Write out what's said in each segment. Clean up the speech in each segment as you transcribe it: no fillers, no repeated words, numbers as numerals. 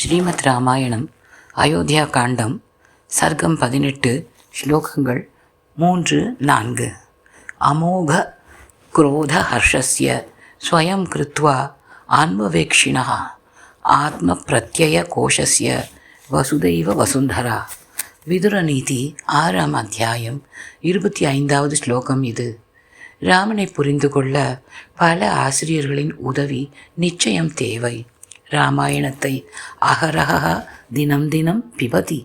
ஸ்ரீமத் ராமாயணம் அயோத்தியா காண்டம் சர்க்கம் 18 ஸ்லோகங்கள் 3-4. அமோக குரோத ஹர்ஷஸ்ய ஸ்வயம் கிருத்வா ஆன்மவேக்ஷிணः ஆத்ம பிரத்யய கோஷஸ்ய வசுதைவ வசுந்தரா. விதுரநீதி 6ஆம் அத்தியாயம் 25வது ஸ்லோகம். இது ராமனை புரிந்து கொள்ள பல ஆசிரியர்களின் உதவி நிச்சயம் தேவை. ராமாயணத்தை அகரக தினம் தினம் பிபதி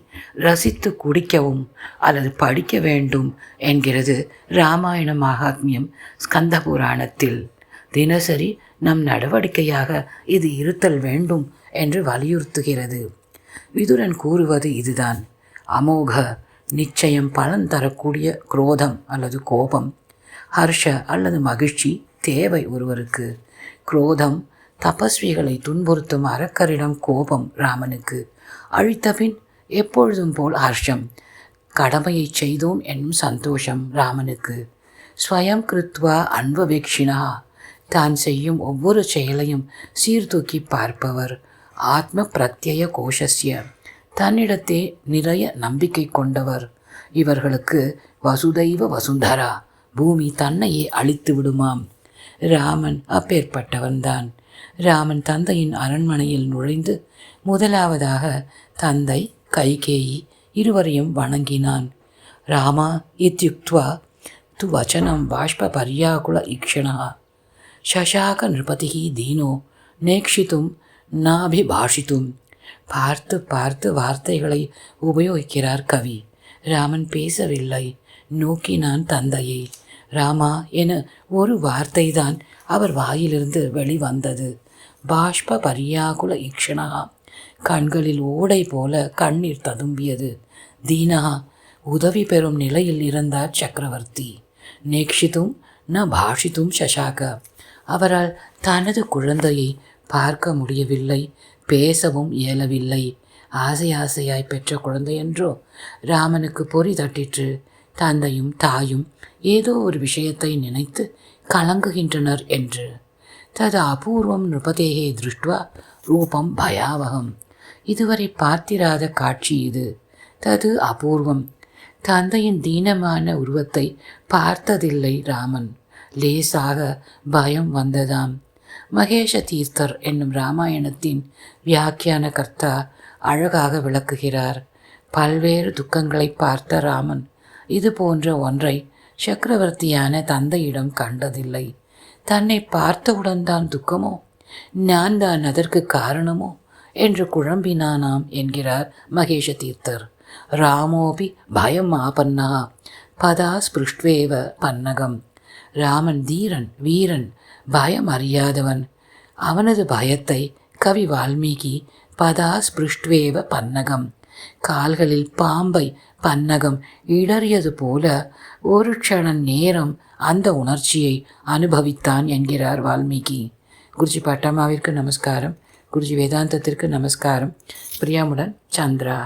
ரசித்து குடிக்கவும் அல்லது படிக்க வேண்டும் என்கிறது ராமாயண மகாத்மியம் ஸ்கந்த புராணத்தில். தினசரி நம் நடவடிக்கையாக இது இருத்தல் வேண்டும் என்று வலியுறுத்துகிறது. விதுரன் கூறுவது இதுதான். அமோக நிச்சயம் பலன் தரக்கூடிய குரோதம் அல்லது கோபம், ஹர்ஷ அல்லது மகிழ்ச்சி தேவை ஒருவருக்கு. குரோதம் தபஸ்விகளை துன்புறுத்தும் அரக்கரிடம் கோபம் ராமனுக்கு. அழித்தபின் எப்பொழுதும் போல் ஹர்ஷம், கடமையை செய்தோம் என்னும் சந்தோஷம் ராமனுக்கு. ஸ்வயம் கிருத்வா அன்வவேக்ஷிணா, தான் செய்யும் ஒவ்வொரு செயலையும் சீர்தூக்கி பார்ப்பவர். ஆத்ம பிரத்யய கோஷஸ்ய, தன்னிடத்தே நிறைய நம்பிக்கை கொண்டவர். இவர்களுக்கு வசுதைவ வசுந்தரா, பூமி தன்னையே அழித்து விடுமாம். ராமன் அப்பேற்பட்டவன்தான். ராமன் தந்தையின் அரண்மனையில் நுழைந்து முதலாவதாக தந்தை கைகேயி இருவரையும் வணங்கினான். ராமா இத்யுக்த்வா து வச்சனம் பாஷ்ப பர்யாகுல ஈக்ஷணா சசாக நிருபதிஹி தீனோ நேக்ஷித்தும் நாபிபாஷித்தும். பார்த்து பார்த்து வார்த்தைகளை உபயோகிக்கிறார் கவி. ராமன் பேசவில்லை, நோக்கினான் தந்தையை. ராமா என ஒரு வார்த்தைதான் அவர் வாயிலிருந்து வெளிவந்தது. பாஷ்ப பர்யாகுல ஈக்ஷணா, கண்களில் ஓடை போல கண்ணீர் ததும்பியது. தீனா, உதவி பெறும் நிலையில் இருந்தார் சக்கரவர்த்தி. நேக்ஷித்தும் ந பாஷித்தும் சசாக, அவரால் தனது குழந்தையை பார்க்க முடியவில்லை, பேசவும் இயலவில்லை. ஆசையாய் பெற்ற குழந்தையென்றோ. ராமனுக்கு பொறி தட்டிற்று. தந்தையும் தாயும் ஏதோ ஒரு விஷயத்தை நினைத்து கலங்குகின்றனர் என்று. தது அபூர்வம் நிருபதேகே திருஷ்டுவா ரூபம் பயாவகம், இதுவரை பார்த்திராத காட்சி இது. தது அபூர்வம், தந்தையின் தீனமான உருவத்தை பார்த்ததில்லை ராமன். லேசாக பயம் வந்ததாம். மகேஷ தீர்த்தர் என்னும் ராமாயணத்தின் வியாக்கியான கர்த்தா அழகாக விளக்குகிறார். பல்வேறு துக்கங்களை பார்த்த ராமன் இது போன்ற ஒன்றை சக்கரவர்த்தியான தந்தையிடம் கண்டதில்லை. தன்னை பார்த்தவுடன் தான் துக்கமோ, நான் தான் அதற்கு காரணமோ என்று குழம்பினானாம் என்கிறார் மகேஷ தீர்த்தர். ராமோபி பயம் ஆபன்னா பதா ஸ்பிருஷ்டுவேவ பன்னகம். ராமன் தீரன், வீரன், பயம் அறியாதவன். அவனது பயத்தை கவி வால்மீகி பதா ஸ்பிருஷ்டுவேவ பன்னகம், கால்களில் பாம்பை பன்னகம் இடறியது போல ஒரு க்ஷண நேரம் அந்த உணர்ச்சியை அனுபவித்தான் என்கிறார் வால்மீகி. குருஜி பட்டம்மாவிற்கு நமஸ்காரம். குருஜி வேதாந்தத்திற்கு நமஸ்காரம். பிரியாமுடன் சந்திரா.